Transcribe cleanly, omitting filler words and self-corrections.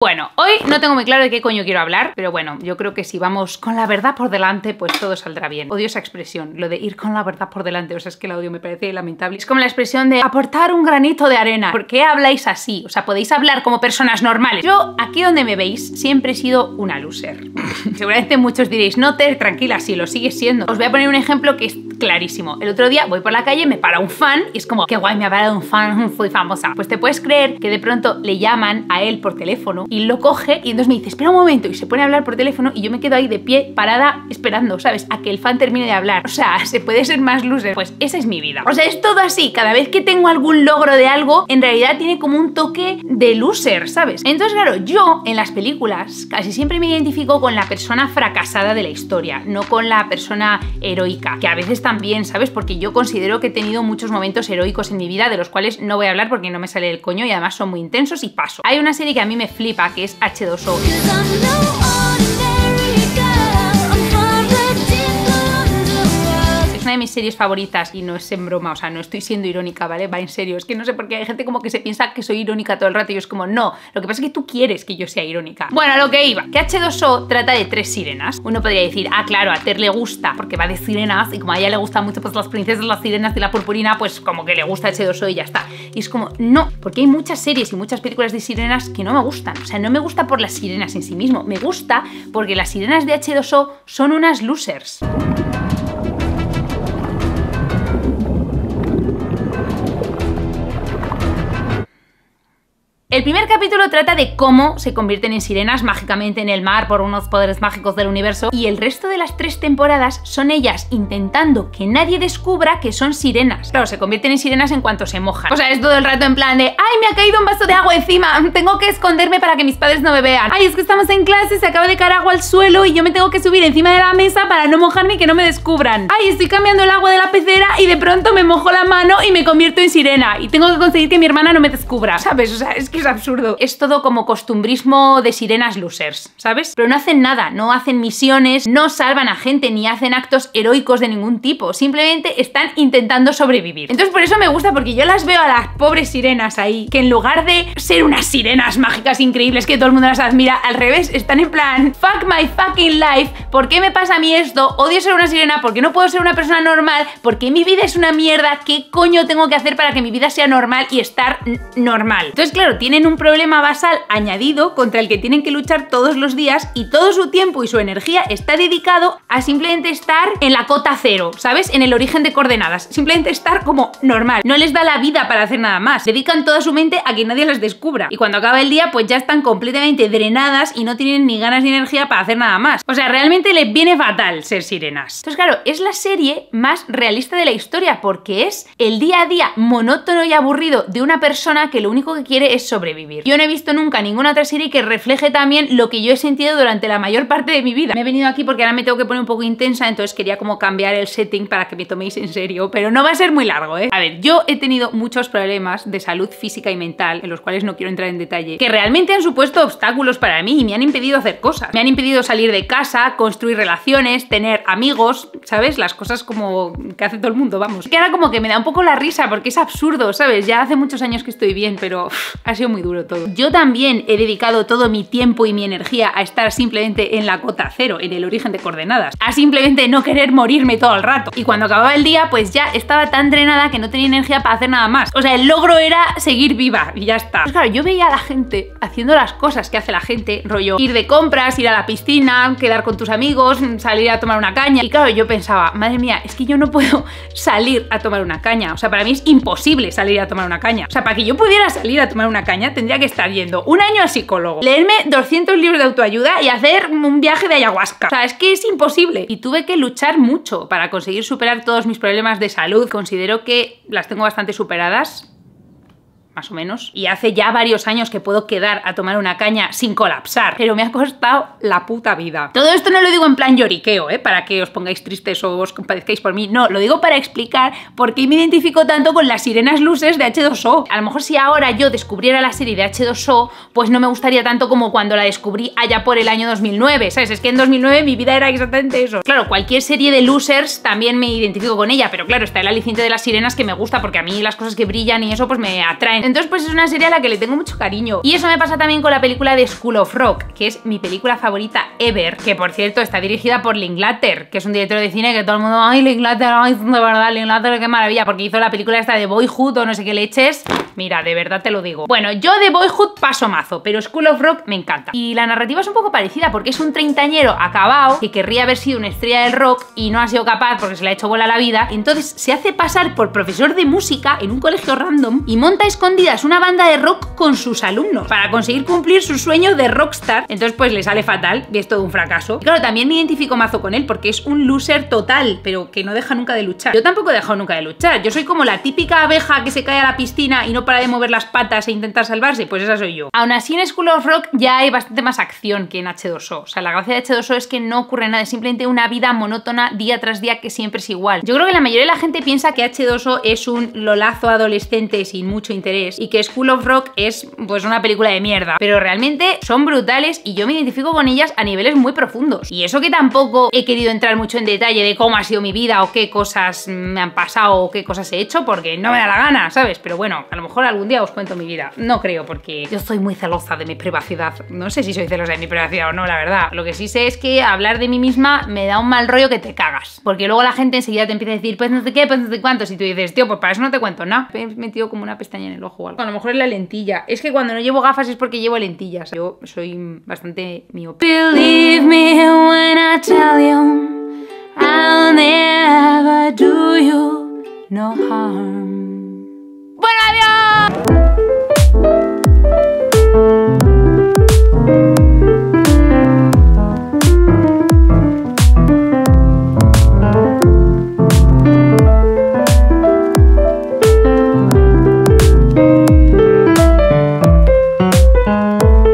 Bueno, hoy no tengo muy claro de qué coño quiero hablar, pero bueno, yo creo que si vamos con la verdad por delante, pues todo saldrá bien. Odio esa expresión, lo de ir con la verdad por delante, o sea, es que la odio, me parece lamentable. Es como la expresión de aportar un granito de arena. ¿Por qué habláis así? O sea, podéis hablar como personas normales. Yo, aquí donde me veis, siempre he sido una loser. Seguramente muchos diréis, no, Ter, tranquila, sí, lo sigues siendo. Os voy a poner un ejemplo que es clarísimo. El otro día voy por la calle, me para un fan y es como, qué guay, me ha parado un fan, fui famosa. Pues te puedes creer que de pronto le llaman a él por teléfono y lo coge y entonces me dice, espera un momento, y se pone a hablar por teléfono y yo me quedo ahí de pie, parada, esperando, ¿sabes? A que el fan termine de hablar. O sea, ¿se puede ser más loser? Pues esa es mi vida. O sea, es todo así. Cada vez que tengo algún logro de algo, en realidad tiene como un toque de loser, ¿sabes? Entonces, claro, yo en las películas casi siempre me identifico con la persona fracasada de la historia, no con la persona heroica, que a veces también, ¿sabes? Porque yo considero que he tenido muchos momentos heroicos en mi vida, de los cuales no voy a hablar porque no me sale del coño y además son muy intensos y paso. Hay una serie que a mí me flipa, que es H2O. Es una de mis series favoritas y no es en broma, o sea, no estoy siendo irónica, ¿vale? Va en serio, es que no sé por qué hay gente como que se piensa que soy irónica todo el rato y yo es como, no, lo que pasa es que tú quieres que yo sea irónica. Bueno, a lo que iba, que H2O trata de 3 sirenas. Uno podría decir, ah, claro, a Ter le gusta porque va de sirenas y como a ella le gustan mucho pues las princesas, las sirenas y la purpurina, pues como que le gusta H2O y ya está. Y es como, no, porque hay muchas series y muchas películas de sirenas que no me gustan. O sea, no me gusta por las sirenas en sí mismo, me gusta porque las sirenas de H2O son unas losers. El primer capítulo trata de cómo se convierten en sirenas mágicamente en el mar por unos poderes mágicos del universo, y el resto de las 3 temporadas son ellas intentando que nadie descubra que son sirenas. Claro, se convierten en sirenas en cuanto se mojan. O sea, es todo el rato en plan de ¡ay, me ha caído un vaso de agua encima! Tengo que esconderme para que mis padres no me vean. ¡Ay, es que estamos en clase, se acaba de caer agua al suelo y yo me tengo que subir encima de la mesa para no mojarme y que no me descubran! ¡Ay, estoy cambiando el agua de la pecera y de pronto me mojo la mano y me convierto en sirena! Y tengo que conseguir que mi hermana no me descubra, ¿sabes? O sea, es que es absurdo. Es todo como costumbrismo de sirenas losers, ¿sabes? Pero no hacen nada, no hacen misiones, no salvan a gente ni hacen actos heroicos de ningún tipo, simplemente están intentando sobrevivir. Entonces por eso me gusta, porque yo las veo a las pobres sirenas ahí, que en lugar de ser unas sirenas mágicas increíbles que todo el mundo las admira, al revés, están en plan, fuck my fucking life, ¿por qué me pasa a mí esto? Odio ser una sirena, ¿por qué no puedo ser una persona normal? ¿Por qué mi vida es una mierda? ¿Qué coño tengo que hacer para que mi vida sea normal y estar normal? Entonces claro, tienen un problema basal añadido contra el que tienen que luchar todos los días y todo su tiempo y su energía está dedicado a simplemente estar en la cota cero, ¿sabes? En el origen de coordenadas, simplemente estar como normal. No les da la vida para hacer nada más, dedican toda su mente a que nadie las descubra y cuando acaba el día pues ya están completamente drenadas y no tienen ni ganas ni energía para hacer nada más. O sea, realmente les viene fatal ser sirenas. Entonces claro, es la serie más realista de la historia porque es el día a día monótono y aburrido de una persona que lo único que quiere es sobrevivir. Yo no he visto nunca ninguna otra serie que refleje también lo que yo he sentido durante la mayor parte de mi vida. Me he venido aquí porque ahora me tengo que poner un poco intensa, entonces quería como cambiar el setting para que me toméis en serio, pero no va a ser muy largo, ¿eh? A ver, yo he tenido muchos problemas de salud física y mental, en los cuales no quiero entrar en detalle, que realmente han supuesto obstáculos para mí y me han impedido hacer cosas. Me han impedido salir de casa, construir relaciones, tener amigos, ¿sabes? Las cosas como que hace todo el mundo, vamos. Que ahora como que me da un poco la risa porque es absurdo, ¿sabes? Ya hace muchos años que estoy bien, pero ha sido muy duro todo. Yo también he dedicado todo mi tiempo y mi energía a estar simplemente en la cota cero, en el origen de coordenadas, a simplemente no querer morirme todo el rato. Y cuando acababa el día, pues ya estaba tan drenada que no tenía energía para hacer nada más. O sea, el logro era seguir viva y ya está. Pues claro, yo veía a la gente haciendo las cosas que hace la gente, rollo ir de compras, ir a la piscina, quedar con tus amigos, salir a tomar una caña. Y claro, yo pensaba, madre mía, es que yo no puedo salir a tomar una caña. O sea, para mí es imposible salir a tomar una caña. O sea, para que yo pudiera salir a tomar una caña, tendría que estar yendo un año al psicólogo, leerme 200 libros de autoayuda y hacer un viaje de ayahuasca. O sea, es que es imposible. Y tuve que luchar mucho para conseguir superar todos mis problemas de salud. Considero que las tengo bastante superadas, más o menos, y hace ya varios años que puedo quedar a tomar una caña sin colapsar, pero me ha costado la puta vida. Todo esto no lo digo en plan lloriqueo, para que os pongáis tristes o os compadezcáis por mí, no, lo digo para explicar por qué me identifico tanto con las sirenas luces de H2O. A lo mejor si ahora yo descubriera la serie de H2O, pues no me gustaría tanto como cuando la descubrí allá por el año 2009, ¿sabes? Es que en 2009 mi vida era exactamente eso. Claro, cualquier serie de losers también me identifico con ella, pero claro, está el aliciente de las sirenas que me gusta porque a mí las cosas que brillan y eso pues me atraen. Entonces pues es una serie a la que le tengo mucho cariño. Y eso me pasa también con la película de School of Rock, que es mi película favorita ever, que por cierto está dirigida por Linklater, que es un director de cine que todo el mundo, ay, Linklater, ay, de verdad, Linklater, qué maravilla, porque hizo la película esta de Boyhood o no sé qué leches. Mira, de verdad te lo digo. Bueno, yo de Boyhood paso mazo, pero School of Rock me encanta. Y la narrativa es un poco parecida, porque es un treintañero acabado que querría haber sido una estrella del rock y no ha sido capaz porque se le ha hecho bola la vida. Entonces se hace pasar por profesor de música en un colegio random y monta a escondidas una banda de rock con sus alumnos para conseguir cumplir su sueño de rockstar. Entonces pues le sale fatal y es todo un fracaso. Y claro, también me identifico mazo con él porque es un loser total, pero que no deja nunca de luchar. Yo tampoco he dejado nunca de luchar. Yo soy como la típica abeja que se cae a la piscina y no para de mover las patas e intentar salvarse, pues esa soy yo. Aún así en School of Rock ya hay bastante más acción que en H2O. O sea, la gracia de H2O es que no ocurre nada, es simplemente una vida monótona día tras día que siempre es igual. Yo creo que la mayoría de la gente piensa que H2O es un lolazo adolescente sin mucho interés y que School of Rock es pues una película de mierda, pero realmente son brutales y yo me identifico con ellas a niveles muy profundos. Y eso que tampoco he querido entrar mucho en detalle de cómo ha sido mi vida o qué cosas me han pasado o qué cosas he hecho porque no me da la gana, ¿sabes? Pero bueno, a lo mejor algún día os cuento mi vida. No creo, porque yo soy muy celosa de mi privacidad. No sé si soy celosa de mi privacidad o no, la verdad. Lo que sí sé es que hablar de mí misma me da un mal rollo que te cagas, porque luego la gente enseguida te empieza a decir pues no sé qué, pues no sé cuántos, y tú dices, tío, pues para eso no te cuento nada. Me he metido como una pestaña en el ojo o algo. A lo mejor es la lentilla. Es que cuando no llevo gafas es porque llevo lentillas. Yo soy bastante miope. Believe me when I tell you I'll never do you no harm.